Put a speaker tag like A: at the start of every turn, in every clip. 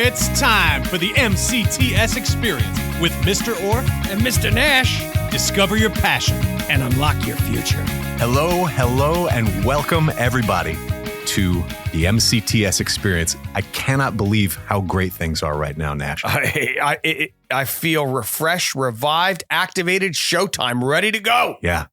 A: It's time for the MCTS experience with Mr. Orfe and Mr. Nash. Discover your passion and unlock your future.
B: Hello, and welcome everybody to the MCTS experience. I cannot believe how great things are right now, Nash.
C: I feel refreshed, revived, activated, showtime, ready to go.
B: Yeah.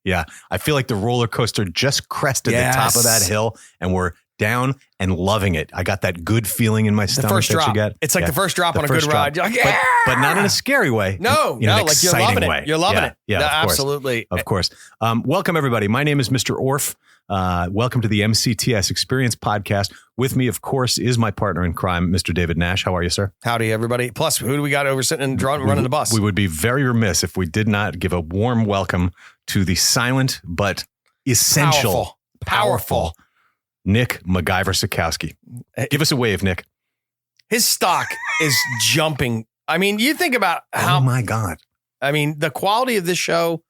B: I feel like the roller coaster just crested the top of that hill, and we're down and loving it. I got that good feeling in my stomach.
C: The first drop.
B: You get.
C: It's like the first drop on a good ride. You're like, yeah!
B: but not in a scary way.
C: No,
B: in an
C: like you're loving
B: way.
C: it. You're loving it.
B: Yeah,
C: absolutely.
B: Of course. Welcome, everybody. My name is Mr. Orfe. Welcome to the MCTS Experience podcast. With me, of course, is my partner in crime, Mr. David Nash. How are you, sir?
C: Howdy, everybody. Plus, who do we got over sitting and running the bus?
B: We would be very remiss if we did not give a warm welcome to the silent but essential, powerful Nick MacGyver Sikowski. Give us a wave, Nick.
C: His stock is jumping. I mean, you think about how...
B: Oh, my God.
C: I mean, the quality of this show,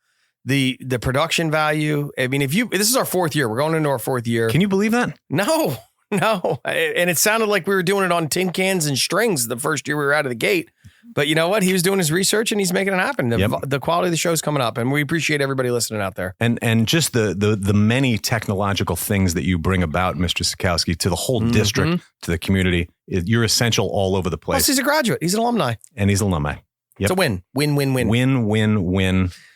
C: the production value. I mean, this is our fourth year. We're going into our fourth year.
B: Can you believe that?
C: No. And it sounded like we were doing it on tin cans and strings the first year we were out of the gate. But you know what? He was doing his research and he's making it happen. The quality of the show is coming up, and we appreciate everybody listening out there.
B: And just the many technological things that you bring about, Mr. Sikowski, to the whole district, to the community. You're essential all over the place.
C: Plus, he's a graduate. He's an alumni.
B: And he's an alumni. Yep.
C: It's a win. Win.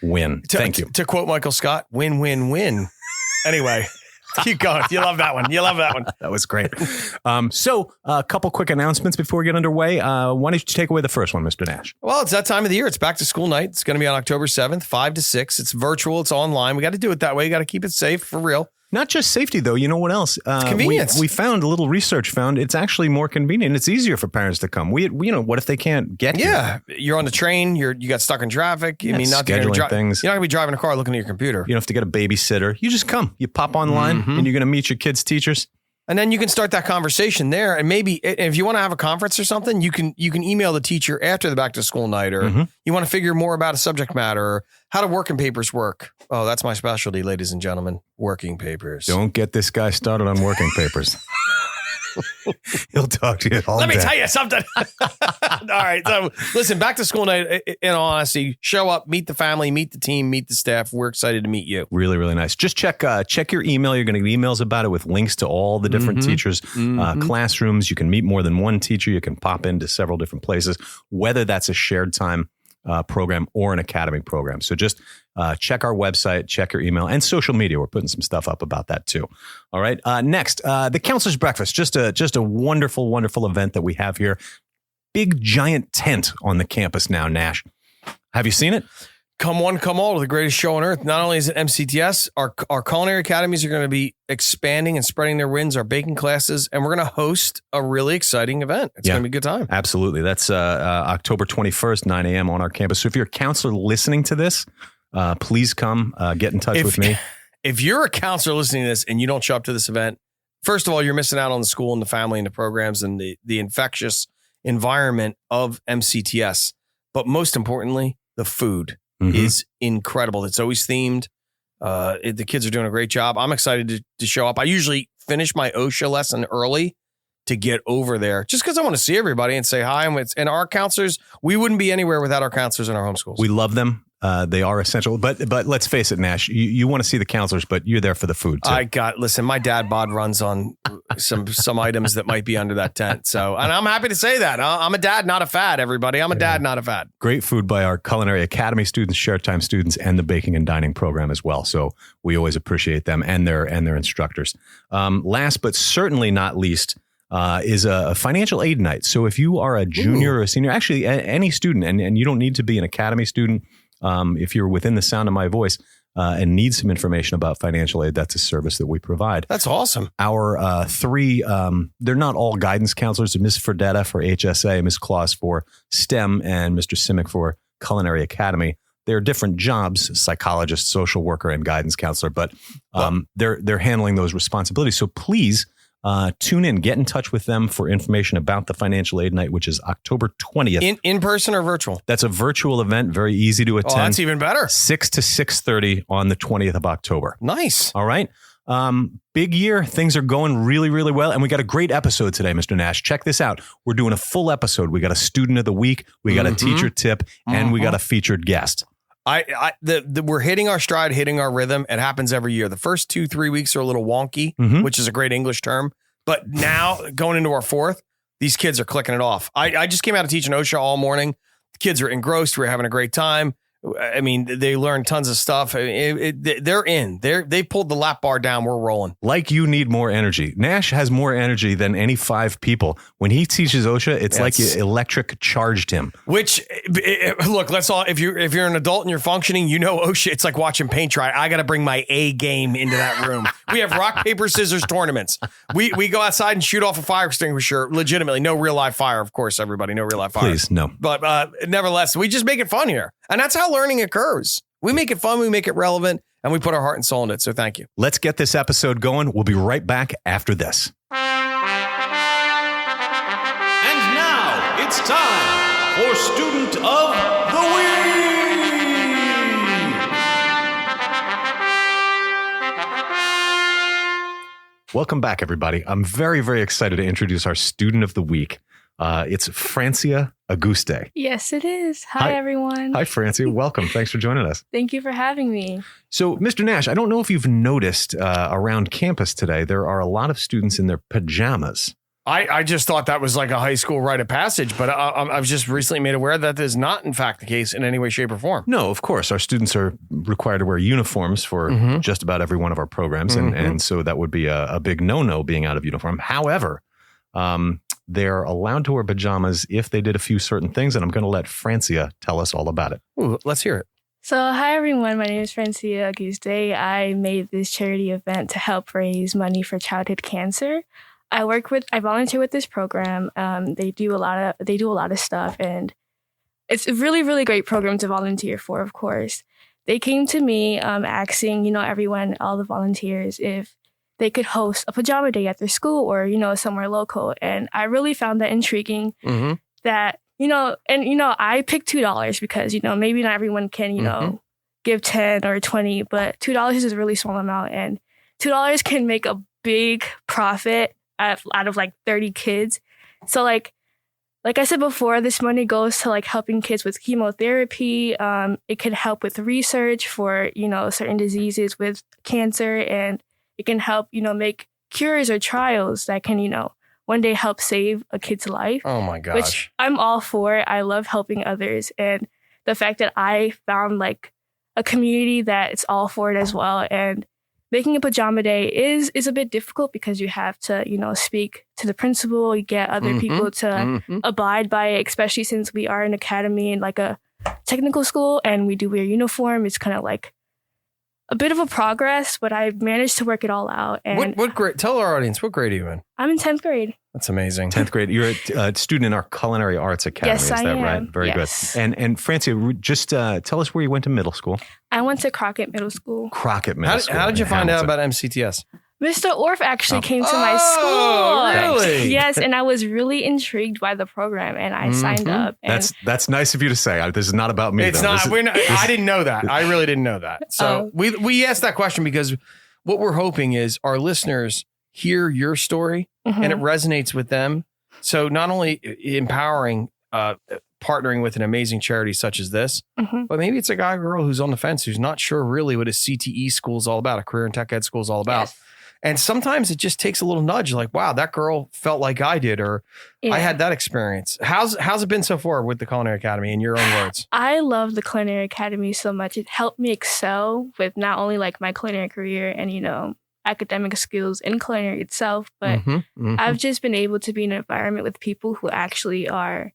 B: Win. Thank you.
C: To quote Michael Scott, win. Anyway. Keep going. You love that one.
B: That was great. So a couple quick announcements before we get underway. Why don't you take away the first one, Mr. Nash?
C: Well, it's that time of the year. It's back to school night. It's going to be on October 7th, 5 to 6. It's virtual. It's online. We got to do it that way. You got to keep it safe for real.
B: Not just safety, though. You know what else?
C: It's convenience.
B: We found a little research found it's actually more convenient. It's easier for parents to come. What if they can't get here?
C: Yeah, you're on the train. You got stuck in traffic.
B: Yeah, scheduling things.
C: You're not going to be driving a car looking at your computer.
B: You don't have to get a babysitter. You just come. You pop online and you're going to meet your kids' teachers.
C: And then you can start that conversation there. And maybe if you want to have a conference or something, you can email the teacher after the back to school night, or you want to figure more about a subject matter, or how do working papers work. Oh, that's my specialty, ladies and gentlemen. Working papers.
B: Don't get this guy started on working papers. He'll talk to you all
C: Let
B: day.
C: me tell you something. All right. So listen, back to school night, in all honesty, show up, meet the family, meet the team, meet the staff. We're excited to meet you.
B: Really, really nice. Just check your email. You're going to get emails about it with links to all the different teachers, classrooms. You can meet more than one teacher. You can pop into several different places, whether that's a shared time program or an academy program. So just check our website, check your email, and social media. We're putting some stuff up about that too. All right. Next, the Counselor's Breakfast. Just a wonderful, wonderful event that we have here. Big giant tent on the campus now, Nash. Have you seen it?
C: Come one, come all, the greatest show on earth. Not only is it MCTS, our culinary academies are going to be expanding and spreading their wings, our baking classes, and we're going to host a really exciting event. It's going to be a good time.
B: Absolutely. That's October 21st, 9 a.m. on our campus. So if you're a counselor listening to this, please come get in touch with me.
C: If you're a counselor listening to this and you don't show up to this event, first of all, you're missing out on the school and the family and the programs and the infectious environment of MCTS. But most importantly, the food is incredible. It's always themed. The kids are doing a great job. I'm excited to show up. I usually finish my OSHA lesson early to get over there just because I want to see everybody and say hi. And our counselors, we wouldn't be anywhere without our counselors in our homeschools.
B: We love them. They are essential. But let's face it, Nash, you want to see the counselors, but you're there for the food too.
C: Listen, my dad bod runs on some items that might be under that tent. So, and I'm happy to say that. I'm a dad, not a fad, everybody. I'm a dad, not a fad.
B: Great food by our Culinary Academy students, Share Time students, and the Baking and Dining program as well. So we always appreciate them and their instructors. Last but certainly not least, is a financial aid night. So if you are a junior or a senior, actually any student, and you don't need to be an academy student, if you're within the sound of my voice and need some information about financial aid, that's a service that we provide.
C: That's awesome.
B: Our three, they're not all guidance counselors. Ms. Fredetta for HSA, Ms. Claus for STEM, and Mr. Simic for Culinary Academy. They're different jobs, psychologist, social worker, and guidance counselor, but they're handling those responsibilities. So please tune in, get in touch with them for information about the financial aid night, which is October 20th.
C: In person or virtual?
B: That's a virtual event, very easy to attend.
C: Oh, that's even better.
B: 6 to 6:30 on the 20th of October.
C: Nice.
B: All right. Big year. Things are going really, really well. And we got a great episode today, Mr. Nash. Check this out. We're doing a full episode. We got a student of the week. We got a teacher tip, and we got a featured guest.
C: We're hitting our stride, hitting our rhythm. It happens every year. The first 2-3 weeks are a little wonky, which is a great English term. But now going into our fourth, these kids are clicking it off. I just came out of teaching OSHA all morning. The kids are engrossed. We're having a great time. I mean, they learn tons of stuff. They're in. They pulled the lap bar down. We're rolling.
B: Like you need more energy. Nash has more energy than any 5 people. When he teaches OSHA, it's like you electric charged him.
C: Which, look, let's all. If you're an adult and you're functioning, you know OSHA. It's like watching paint dry. I got to bring my A game into that room. We have rock paper scissors tournaments. We go outside and shoot off a fire extinguisher. Legitimately, no real live fire, of course. Everybody, no real live fire.
B: Please, no.
C: But nevertheless, we just make it fun here, and that's how learning occurs. We make it fun, we make it relevant, and we put our heart and soul in it. So thank you.
B: Let's get this episode going. We'll be right back after this.
A: And now it's time for Student of the Week.
B: Welcome back, everybody. I'm very, very excited to introduce our student of the week. It's Francia Auguste.
D: Yes, it is. Hi, everyone.
B: Hi, Francia. Welcome. Thanks for joining us.
D: Thank you for having me.
B: So, Mr. Nash, I don't know if you've noticed around campus today, there are a lot of students in their pajamas.
C: I just thought that was like a high school rite of passage, but I've just recently made aware that is not, in fact, the case in any way, shape, or form.
B: No, of course. Our students are required to wear uniforms for just about every one of our programs. And so that would be a big no-no being out of uniform. However, they're allowed to wear pajamas if they did a few certain things. And I'm going to let Francia tell us all about it.
C: Ooh, let's hear it.
D: So, hi, everyone. My name is Francia Auguste. I made this charity event to help raise money for childhood cancer. I volunteer with this program. They do a lot of stuff, and it's a really, really great program to volunteer for, of course. They came to me asking, everyone, all the volunteers, if they could host a pajama day at their school or, somewhere local. And I really found that intriguing that, I picked $2 because, maybe not everyone can, give 10 or 20, but $2 is a really small amount. And $2 can make a big profit out of like 30 kids. So like I said before, this money goes to like helping kids with chemotherapy. It can help with research for, certain diseases with cancer, and it can help, make cures or trials that can, one day help save a kid's life.
C: Oh my gosh.
D: Which I'm all for. I love helping others. And the fact that I found like a community that it's all for it as well. And making a pajama day is a bit difficult because you have to, speak to the principal, you get other people to abide by it, especially since we are an academy and like a technical school and we do wear uniform. It's kind of like a bit of a progress, but I managed to work it all out. And
C: what grade? Tell our audience, what grade are you in?
D: I'm in 10th grade.
C: That's amazing.
B: 10th grade. You're a student in our Culinary Arts Academy.
D: Yes,
B: is that
D: I am.
B: right? Very good. And Francia, just tell us where you went to middle school.
D: I went to Crockett Middle School.
B: Crockett Middle School.
C: How did you find out about MCTS?
D: Mr. Orfe actually came to my school.
C: Really?
D: Yes, and I was really intrigued by the program, and I signed up. And
B: That's nice of you to say. This is not about me.
C: It's
B: though.
C: not. I didn't know that. I really didn't know that. So we asked that question because what we're hoping is our listeners hear your story and it resonates with them. So not only empowering, partnering with an amazing charity such as this, but maybe it's a guy or girl who's on the fence, who's not sure really what a CTE school is all about, a career and tech ed school is all about. Yes. And sometimes it just takes a little nudge like, wow, that girl felt like I did, or I had that experience. How's it been so far with the Culinary Academy in your own words?
D: I love the Culinary Academy so much. It helped me excel with not only like my culinary career and, academic skills in culinary itself, but I've just been able to be in an environment with people who actually are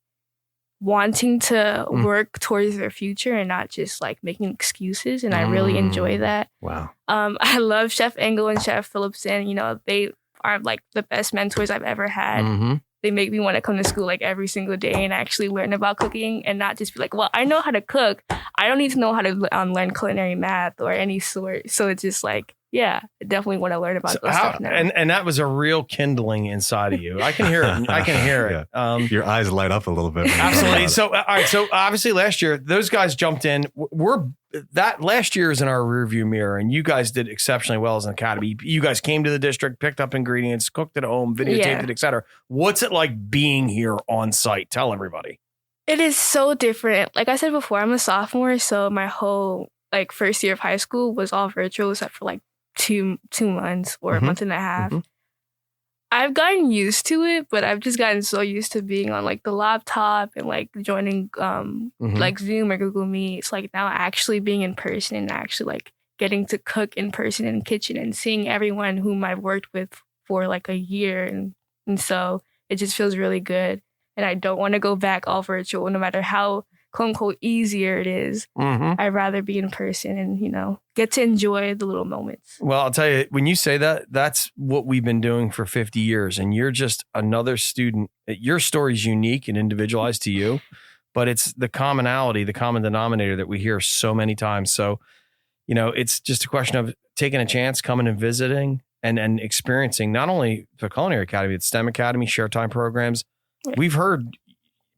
D: wanting to work towards their future and not just like making excuses. And I really enjoy that.
B: Wow.
D: I love Chef Engel and Chef Phillipson. They are like the best mentors I've ever had. They make me want to come to school like every single day and actually learn about cooking and not just be like, well, I know how to cook. I don't need to know how to learn culinary math or any sort. So it's just like, yeah, I definitely want to learn about those stuff now.
C: And that was a real kindling inside of you. I can hear it. I can hear it.
B: Your eyes light up a little bit.
C: Absolutely. So, all right. So obviously last year, those guys jumped in. We're that last year is in our rearview mirror, and you guys did exceptionally well as an academy. You guys came to the district, picked up ingredients, cooked at home, videotaped it, et cetera. What's it like being here on site? Tell everybody.
D: It is so different. Like I said before, I'm a sophomore, so my whole first year of high school was all virtual except for 2 months or a month and a half. I've gotten used to it, but I've just gotten so used to being on the laptop and joining Zoom or Google Meet. It's now actually being in person and actually getting to cook in person in the kitchen and seeing everyone whom I've worked with for a year. And so it just feels really good. And I don't want to go back all virtual, no matter how quote unquote easier it is. I'd rather be in person and, get to enjoy the little moments.
C: Well, I'll tell you, when you say that, that's what we've been doing for 50 years. And you're just another student. Your story is unique and individualized to you, but it's the commonality, the common denominator that we hear so many times. So, it's just a question of taking a chance, coming and visiting and experiencing not only the Culinary Academy, but STEM Academy, share time programs. Yeah. We've heard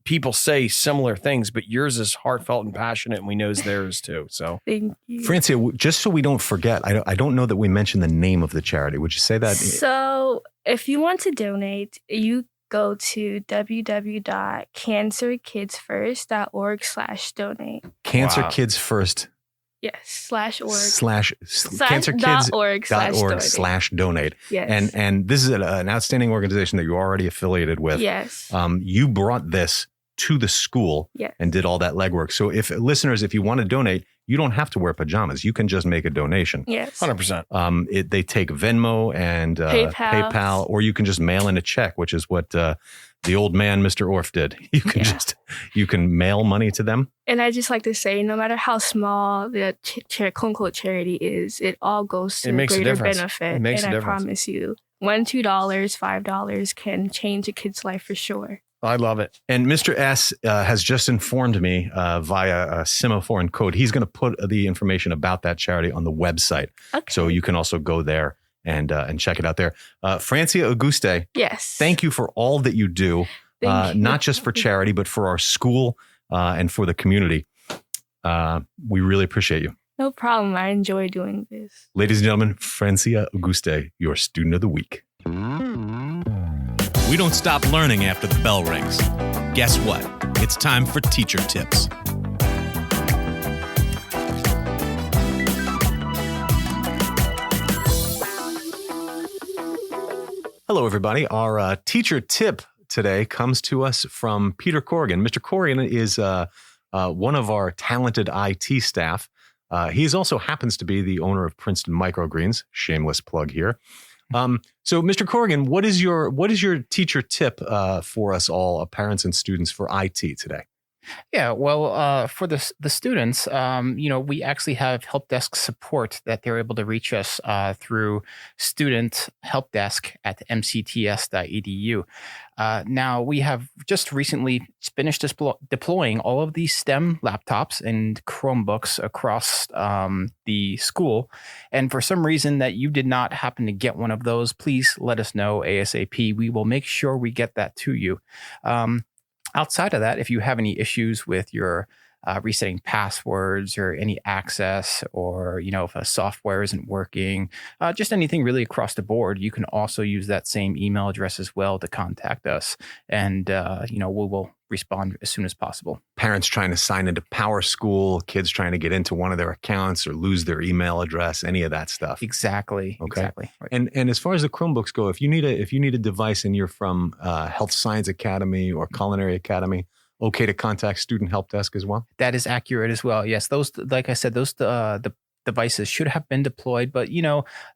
C: people say similar things, but yours is heartfelt and passionate, and we know theirs too. So,
D: thank you,
B: Francia. Just so we don't forget, I don't know that we mentioned the name of the charity. Would you say that?
D: So, if you want to donate, you go to www.cancerkidsfirst.org/donate.
B: Cancer Kids First.
D: Yes, /org.
B: cancerkids.org/donate.
D: Yes.
B: And this is an outstanding organization that you're already affiliated with.
D: Yes.
B: You brought this to the school and did all that legwork. So if you want to donate, you don't have to wear pajamas. You can just make a donation.
D: Yes.
C: 100%.
B: They take Venmo and PayPal, or you can just mail in a check, which is what the old man, Mr. Orfe, did. You can mail money to them.
D: And I just like to say, no matter how small the quote unquote charity is, it all goes to greater benefit.
C: It makes a difference.
D: I promise you, $1, $2, $5 can change a kid's life for sure.
C: I love it.
B: And Mr. S has just informed me via a semaphore and code. He's going to put the information about that charity on the website. Okay. So you can also go there and check it out there. Francia Auguste.
D: Yes.
B: Thank you for all that you do, not just for charity, but for our school and for the community. We really appreciate you.
D: No problem. I enjoy doing this.
B: Ladies and gentlemen, Francia Auguste, your student of the week.
A: We don't stop learning after the bell rings. Guess what? It's time for teacher tips.
B: Hello, everybody. Our teacher tip today comes to us from Peter Corrigan. Mr. Corrigan is one of our talented IT staff. He also happens to be the owner of Princeton Microgreens. Shameless plug here. So, Mr. Corrigan, what is your teacher tip for us all, parents and students, for IT today?
E: Yeah, well, for the students, we actually have help desk support that they're able to reach us through student help desk at mcts.edu. Now, we have just recently finished deploying all of these STEM laptops and Chromebooks across the school. And for some reason that you did not happen to get one of those, please let us know ASAP. We will make sure we get that to you. Outside of that, if you have any issues with your resetting passwords or any access, or, if a software isn't working, just anything really across the board, you can also use that same email address as well to contact us. And, we will respond as soon as possible.
B: Parents trying to sign into PowerSchool, kids trying to get into one of their accounts or lose their email address, any of that stuff.
E: Exactly.
B: Okay.
E: Exactly. Right.
B: And as far as the Chromebooks go, if you need a device and you're from Health Science Academy or Culinary Academy, okay to contact Student Help Desk as well?
E: That is accurate as well. Yes, those, like I said, the devices should have been deployed, but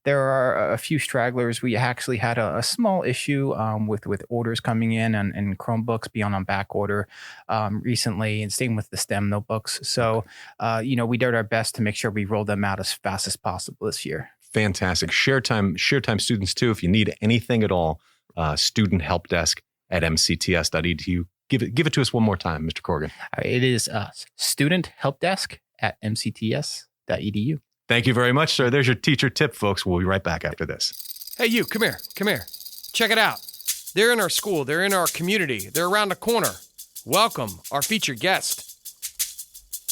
E: there are a few stragglers. We actually had a small issue with orders coming in and Chromebooks being on back order recently, and same with the STEM notebooks. So we did our best to make sure we roll them out as fast as possible this year.
B: Fantastic. Share time students too. If you need anything at all, Student Help Desk at mcts.edu. Give it to us one more time, Mr. Corrigan.
E: It is Student Help Desk at mcts.edu.
B: Thank you very much, sir. There's your teacher tip, folks. We'll be right back after this.
C: Hey, you, come here. Check it out. They're in our school. They're in our community. They're around the corner. Welcome, our featured guest.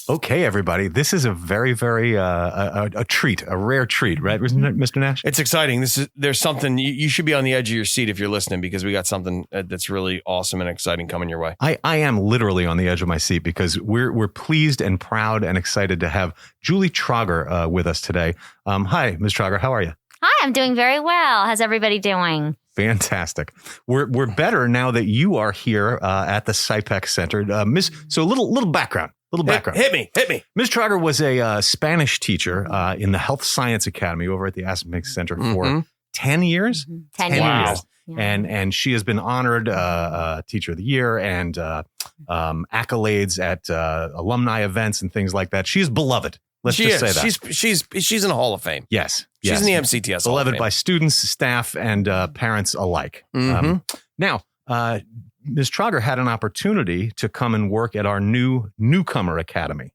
B: Okay, everybody, this is a very, very a treat, a rare treat, right, Mr. Nash?
C: It's exciting. There's something you should be on the edge of your seat if you're listening, because we got something that's really awesome and exciting coming your way.
B: I am literally on the edge of my seat because we're pleased and proud and excited to have Julie Trauger with us today. Hi, Ms. Trauger, how are you?
F: Hi, I'm doing very well. How's everybody doing?
B: Fantastic. We're better now that you are here at the SIPEC Center. So a little background.
C: Hit me.
B: Ms. Trauger was a Spanish teacher in the Health Science Academy over at the SIPEC Center for 10 years.
F: 10 years.
B: Yeah. And she has been honored Teacher of the Year and accolades at alumni events and things like that. She is beloved. Let's just say that.
C: She's in the Hall of Fame.
B: Yes.
C: She's in the MCTS Hall of
B: beloved
C: Fame.
B: by students, staff, and parents alike. Now, Ms. Trauger had an opportunity to come and work at our new Newcomer Academy,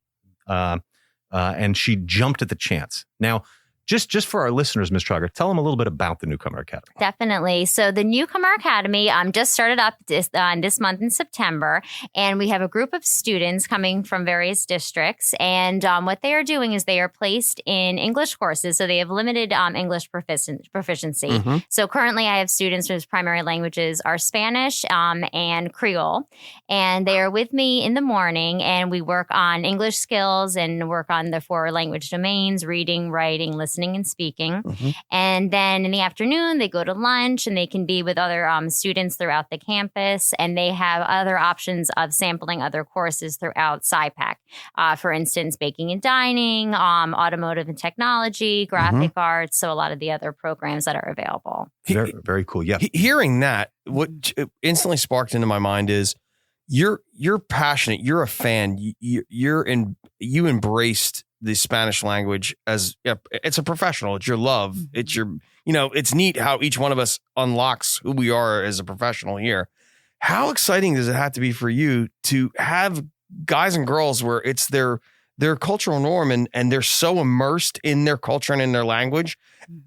B: and she jumped at the chance. Now, just for our listeners, Ms. Trauger, tell them a little bit about the Newcomer Academy.
F: Definitely. So the Newcomer Academy just started up this month in September, and we have a group of students coming from various districts. And what they are doing is they are placed in English courses. So they have limited English proficiency. So currently I have students whose primary languages are Spanish and Creole. And they are with me in the morning, and we work on English skills and work on the 4 language domains: reading, writing, listening, and speaking. And then in the afternoon, they go to lunch and they can be with other students throughout the campus. And they have other options of sampling other courses throughout SIPEC. For instance, baking and dining, automotive and technology, graphic arts. So a lot of the other programs that are available.
B: Very, very cool. Yeah.
C: Hearing that, what instantly sparked into my mind is you're passionate. You're a fan. You embraced the Spanish language as it's a professional. It's your love. It's your, it's neat how each one of us unlocks who we are as a professional here. How exciting does it have to be for you to have guys and girls where it's their cultural norm and they're so immersed in their culture and in their language,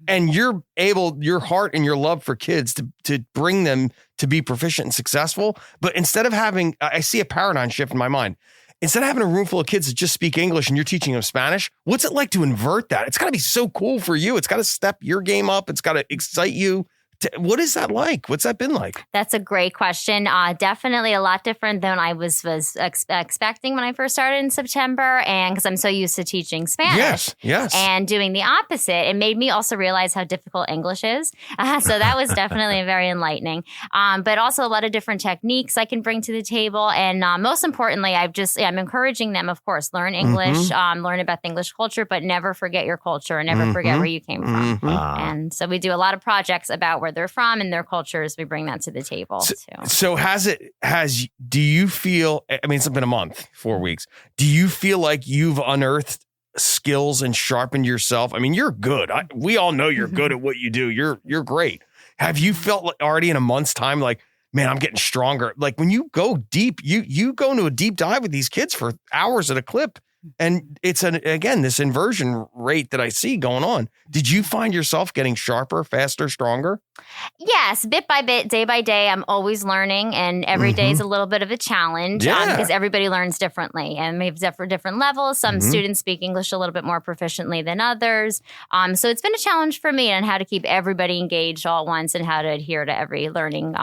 C: and you're able, your heart and your love for kids to bring them to be proficient and successful. But instead of having, I see a paradigm shift in my mind. Instead of having a room full of kids that just speak English and you're teaching them Spanish, what's it like to invert that? It's got to be so cool for you. It's got to step your game up. It's got to excite you. What is that like? What's that been like?
F: That's a great question. Definitely a lot different than I was expecting when I first started in September. And because I'm so used to teaching Spanish.
C: Yes.
F: And doing the opposite, it made me also realize how difficult English is. So that was definitely very enlightening. But also a lot of different techniques I can bring to the table. And most importantly, I'm encouraging them, of course, learn English, learn about the English culture, but never forget your culture and never forget where you came from. And so we do a lot of projects about where they're from and their cultures. We bring that to the table too.
C: So do you feel, I mean, it's been a month, 4 weeks. Do you feel like you've unearthed skills and sharpened yourself? I mean, you're good. We all know you're good at what you do. You're great. Have you felt like already in a month's time, like, man, I'm getting stronger? Like when you go deep, you go into a deep dive with these kids for hours at a clip. And it's this inversion rate that I see going on. Did you find yourself getting sharper, faster, stronger?
F: Yes, bit by bit, day by day, I'm always learning, and every day is a little bit of a challenge because everybody learns differently and we have different levels. Some students speak English a little bit more proficiently than others. So it's been a challenge for me on how to keep everybody engaged all at once and how to adhere to every learning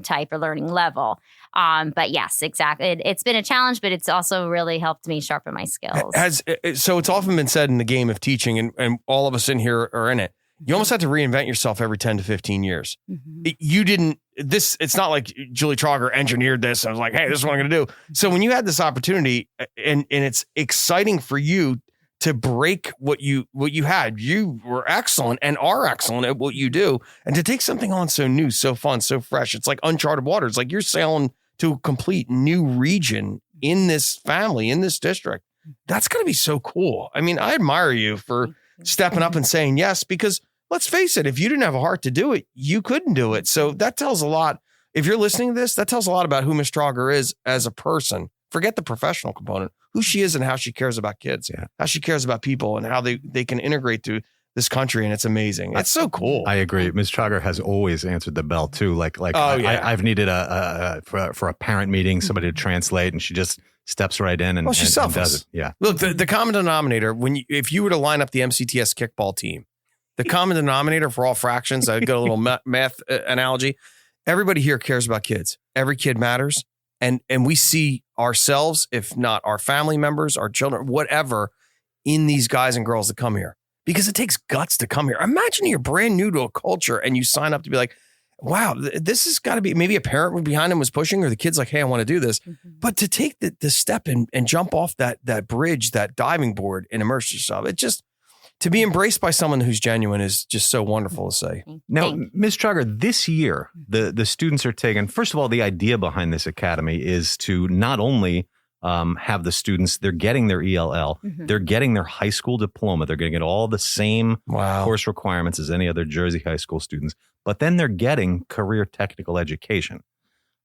F: type or learning level. But yes, exactly. It's been a challenge, but it's also really helped me sharpen my skills.
C: So it's often been said in the game of teaching, and all of us in here are in it, you almost have to reinvent yourself every 10 to 15 years. It's not like Julie Trauger engineered this. I was like, hey, this is what I'm going to do. So when you had this opportunity and it's exciting for you to break what you had, you were excellent and are excellent at what you do. And to take something on so new, so fun, so fresh, it's like uncharted waters. Like you're sailing to a complete new region in this family, in this district. That's going to be so cool. I mean, I admire you for stepping up and saying yes, because let's face it, if you didn't have a heart to do it, you couldn't do it. So that tells a lot. If you're listening to this, that tells a lot about who Ms. Trauger is as a person. Forget the professional component, who she is and how she cares about kids, how she cares about people and how they can integrate to this country. And it's amazing. It's so cool.
B: I agree. Ms. Trauger has always answered the bell too. I've needed for a parent meeting, somebody to translate, and she just steps right in and,
C: she's
B: and
C: selfless.
B: does it. Yeah.
C: Look, the common denominator, if you were to line up the MCTS kickball team, the common denominator for all fractions, I got a little math analogy. Everybody here cares about kids. Every kid matters. And we see ourselves, if not our family members, our children, whatever, in these guys and girls that come here. Because it takes guts to come here. Imagine you're brand new to a culture and you sign up to be like, wow, this has got to be, maybe a parent behind him was pushing, or the kid's like, hey, I want to do this. But to take the step and jump off that bridge, that diving board, and immerse yourself, it just, to be embraced by someone who's genuine is just so wonderful to say.
B: Now, Ms. Trugger, this year, the students are taking, first of all, the idea behind this academy is to not only have the students, they're getting their ELL, they're getting their high school diploma, they're going to get all the same course requirements as any other Jersey high school students, but then they're getting career technical education.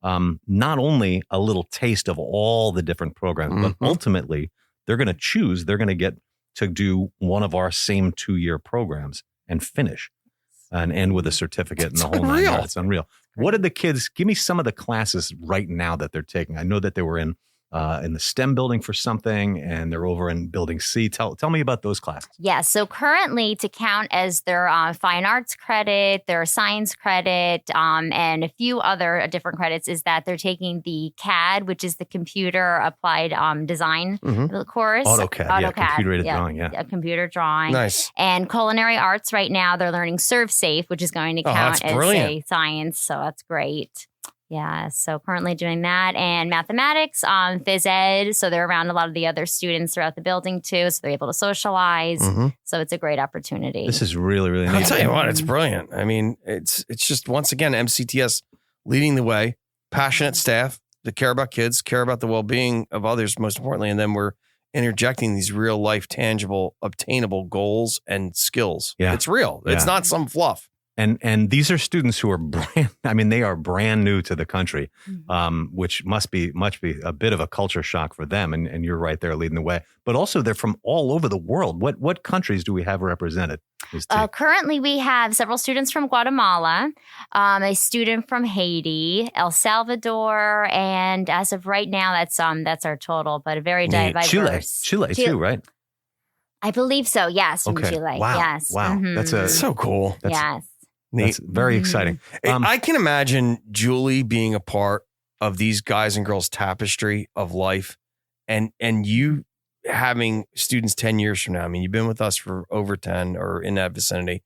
B: Not only a little taste of all the different programs, but ultimately they're going to get to do one of our same 2-year programs and finish and end with a certificate and the whole 9 yards. It's unreal. What did the kids, give me some of the classes right now that they're taking? I know that they were in the STEM building for something, and they're over in building C. Tell me about those classes.
F: Yeah. So currently, to count as their fine arts credit, their science credit, and a few other different credits, is that they're taking the CAD, which is the computer applied design course.
B: AutoCAD. Computer-aided drawing. Yeah.
F: Computer drawing.
C: Nice.
F: And culinary arts right now, they're learning ServSafe, which is going to count as a science. So that's great. Yeah, so currently doing that, and mathematics, phys ed. So they're around a lot of the other students throughout the building too, so they're able to socialize. So it's a great opportunity.
B: This is really, really nice.
C: I'll tell you what, it's brilliant. I mean, it's just, once again, MCTS leading the way, passionate staff that care about kids, care about the well-being of others, most importantly, and then we're interjecting these real life, tangible, obtainable goals and skills. Yeah. It's real. Yeah. It's not some fluff.
B: And these are students who are they are brand new to the country, which must be a bit of a culture shock for them. And you're right there leading the way. But also they're from all over the world. What countries do we have represented?
F: Currently, we have several students from Guatemala, a student from Haiti, El Salvador, and as of right now, that's our total, but a very diverse.
B: Chile too, right?
F: I believe so. Yes, from Chile.
B: Wow.
F: Yes.
B: Wow. That's
C: so cool.
F: Yes.
B: That's very exciting.
C: I can imagine Julie being a part of these guys and girls tapestry of life, and you having students 10 years from now. I mean, you've been with us for over 10 or in that vicinity,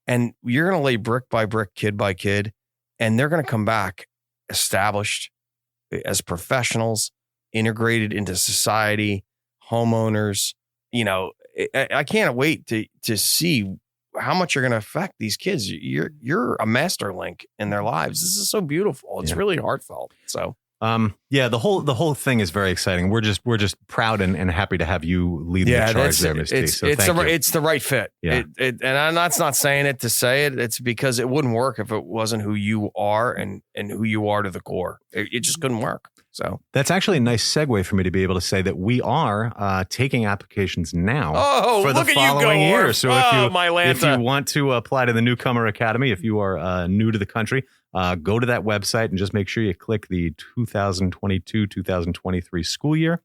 C: and you're going to lay brick by brick, kid by kid, and they're going to come back established as professionals, integrated into society, homeowners. You know, I can't wait to see how much you're going to affect these kids. You're a master link in their lives. This is so beautiful. It's really heartfelt. So,
B: the whole thing is very exciting. We're just proud and happy to have you lead the charge there, Ms. T. So
C: it's the right fit.
B: Yeah.
C: And I'm not saying it to say it. It's because it wouldn't work if it wasn't who you are and who you are to the core. It just couldn't work. So
B: that's actually a nice segue for me to be able to say that we are taking applications now for the following year. So if you want to apply to the Newcomer Academy, if you are new to the country, go to that website and just make sure you click the 2022-2023 school year.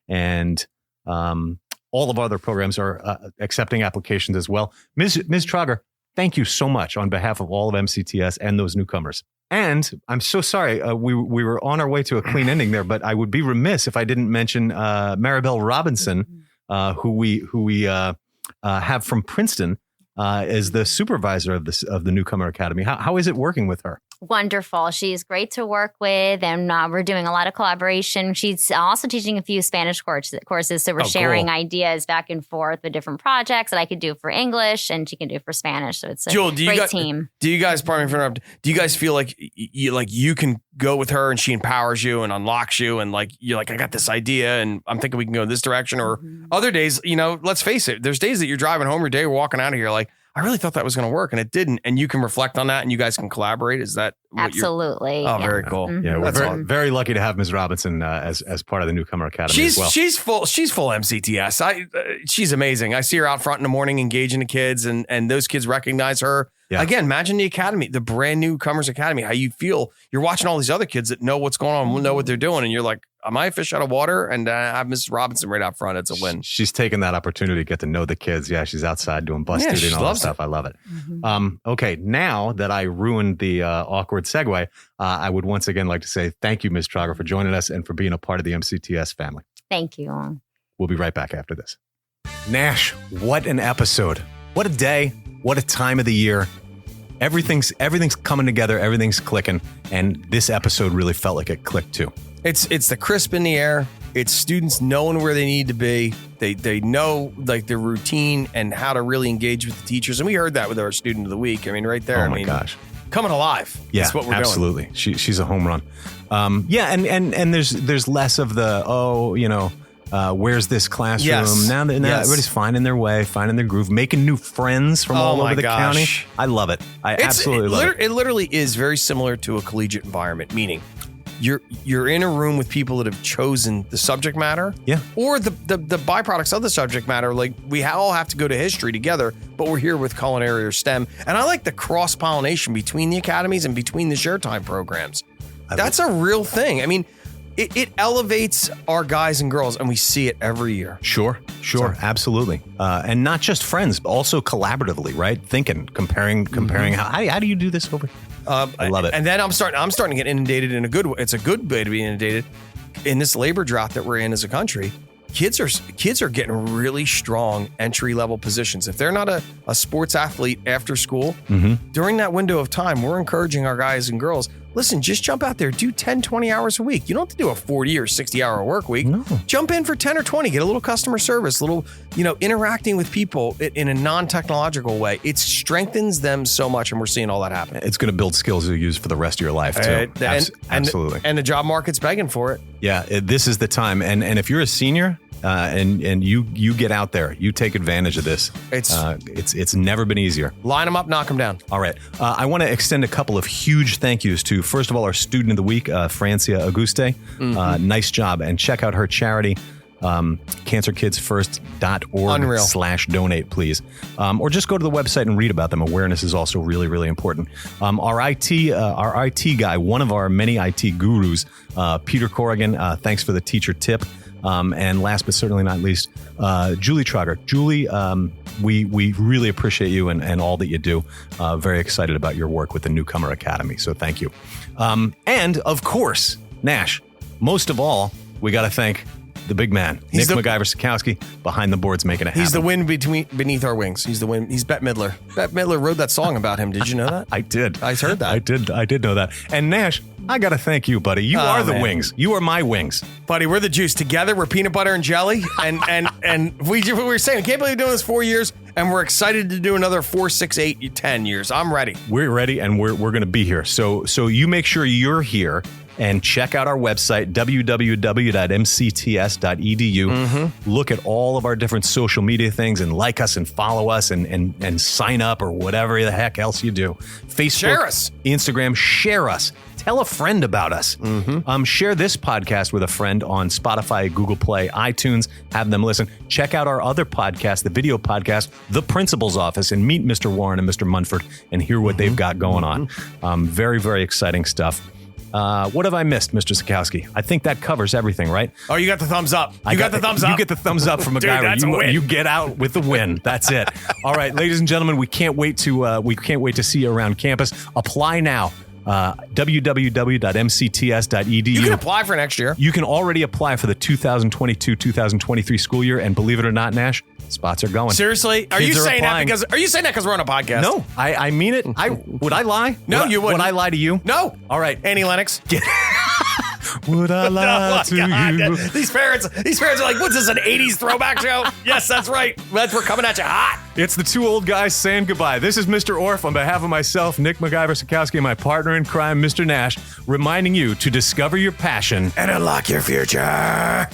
B: And all of our other programs are accepting applications as well. Ms. Trugger, thank you so much on behalf of all of MCTS and those newcomers. And I'm so sorry, we were on our way to a clean ending there, but I would be remiss if I didn't mention Maribel Robinson, who we have from Princeton, as the supervisor of the Newcomer Academy. How is it working with her?
F: Wonderful. She's great to work with, and we're doing a lot of collaboration. She's also teaching a few Spanish courses, so we're sharing ideas back and forth with different projects that I could do for English and she can do for Spanish. So it's a great team.
C: Do you guys, pardon me for interrupting, do you guys feel like you can go with her and she empowers you and unlocks you and you're like, I got this idea and I'm thinking we can go in this direction? Or other days, let's face it, there's days that you're driving home, your day, you're walking out of here like, I really thought that was going to work and it didn't. And you can reflect on that and you guys can collaborate. Is that
F: absolutely?
C: Very cool.
B: Yeah, we're very lucky to have Ms. Robinson as part of the Newcomer Academy as well.
C: She's full MCTS. She's amazing. I see her out front in the morning engaging the kids and those kids recognize her.
B: Yeah.
C: Again, imagine the academy, the brand new Comers Academy, how you feel. You're watching all these other kids that know what's going on, know what they're doing. And you're like, am I a fish out of water? And I have Mrs. Robinson right out front. It's a win.
B: She's taking that opportunity to get to know the kids. Yeah, she's outside doing bus duty and all that stuff. I love it. Okay, now that I ruined the awkward segue, I would once again like to say thank you, Ms. Trager, for joining us and for being a part of the MCTS family.
F: Thank you.
B: We'll be right back after this. Nash, what an episode. What a day. What a time of the year. Everything's coming together. Everything's clicking. And this episode really felt like it clicked too.
C: It's the crisp in the air. It's students knowing where they need to be. They know like their routine and how to really engage with the teachers. And we heard that with our student of the week. I mean, right there.
B: Oh my gosh.
C: Coming alive.
B: Yeah,
C: that's what we're
B: absolutely.
C: doing.
B: She's a home run. And there's less of the, where's this classroom?
C: Yes.
B: Now everybody's finding their way, finding their groove, making new friends from all over the county. I love it. I absolutely love it.
C: It literally is very similar to a collegiate environment, meaning you're in a room with people that have chosen the subject matter, or the byproducts of the subject matter. Like we all have to go to history together, but we're here with culinary or STEM. And I like the cross pollination between the academies and between the share time programs. That's a real thing. I mean, it elevates our guys and girls, and we see it every year.
B: Sure, absolutely, and not just friends, but also collaboratively, right? Thinking, comparing. How do you do this over here? I love it.
C: And then I'm starting to get inundated in a good way. It's a good way to be inundated in this labor drought that we're in as a country. Kids are getting really strong entry level positions. If they're not a sports athlete after school, during that window of time, we're encouraging our guys and girls, listen, just jump out there, do 10, 20 hours a week. You don't have to do a 40 or 60 hour work week.
B: No.
C: Jump in for 10 or 20, get a little customer service, little, interacting with people in a non-technological way. It strengthens them so much, and we're seeing all that happen.
B: It's going to build skills you'll use for the rest of your life too. Absolutely.
C: And the job market's begging for it.
B: Yeah, this is the time. And if you're a senior, and you get out there, you take advantage of this. It's never been easier.
C: Line them up, knock them down.
B: All right. I want to extend a couple of huge thank yous to, first of all, our student of the week, Francia Auguste. Nice job. And check out her charity, cancerkidsfirst.org/donate, please. Or just go to the website and read about them. Awareness is also really, really important. Our IT guy, one of our many IT gurus, Peter Corrigan, thanks for the teacher tip. And last but certainly not least, Julie Trager. Julie, we really appreciate you and all that you do. Very excited about your work with the Newcomer Academy. So thank you. And of course, Nash, most of all, we got to thank the big man, Nick MacGyver-Sikowski, behind the boards making it happen.
C: He's the wind beneath our wings. He's the wind. He's Bette Midler. Bette Midler wrote that song about him. Did you know that?
B: I did.
C: I heard that.
B: I did know that. And Nash, I got to thank you, buddy. You are the wings. You are my wings.
C: Buddy, we're the juice. Together, we're peanut butter and jelly. And we were saying, I can't believe we're doing this 4 years, and we're excited to do another 4, 6, 8, 10 years. I'm ready.
B: We're ready, and we're going to be here. So you make sure you're here. And check out our website, www.mcts.edu. Look at all of our different social media things and like us and follow us and sign up or whatever the heck else you do. Facebook,
C: share us.
B: Instagram, share us. Tell a friend about us. Share this podcast with a friend on Spotify, Google Play, iTunes. Have them listen. Check out our other podcast, the video podcast, The Principal's Office, and meet Mr. Warren and Mr. Munford and hear what they've got going on. Very, very exciting stuff. What have I missed, Mr. Sikowski? I think that covers everything, right?
C: Oh, you got the thumbs up. You got the thumbs up.
B: You get the thumbs up from MacGyver. You get out with the win. That's it. All right, ladies and gentlemen, we can't wait to see you around campus. Apply now. www.mcts.edu.
C: You can apply for next year.
B: You can already apply for the 2022-2023 school year, and believe it or not, Nash, spots are going.
C: Seriously? Are you saying that because we're on a podcast?
B: No, I mean it. Would I lie?
C: No, you wouldn't.
B: Would I lie to you?
C: No.
B: All right.
C: Annie Lennox.
B: Would I lie to you?
C: These parents are like, what's this, an 80s throwback show? Yes, that's right. We're coming at you hot.
B: It's the two old guys saying goodbye. This is Mr. Orfe on behalf of myself, Nick MacGyver-Sikowski, and my partner in crime, Mr. Nash, reminding you to discover your passion
C: and unlock your future.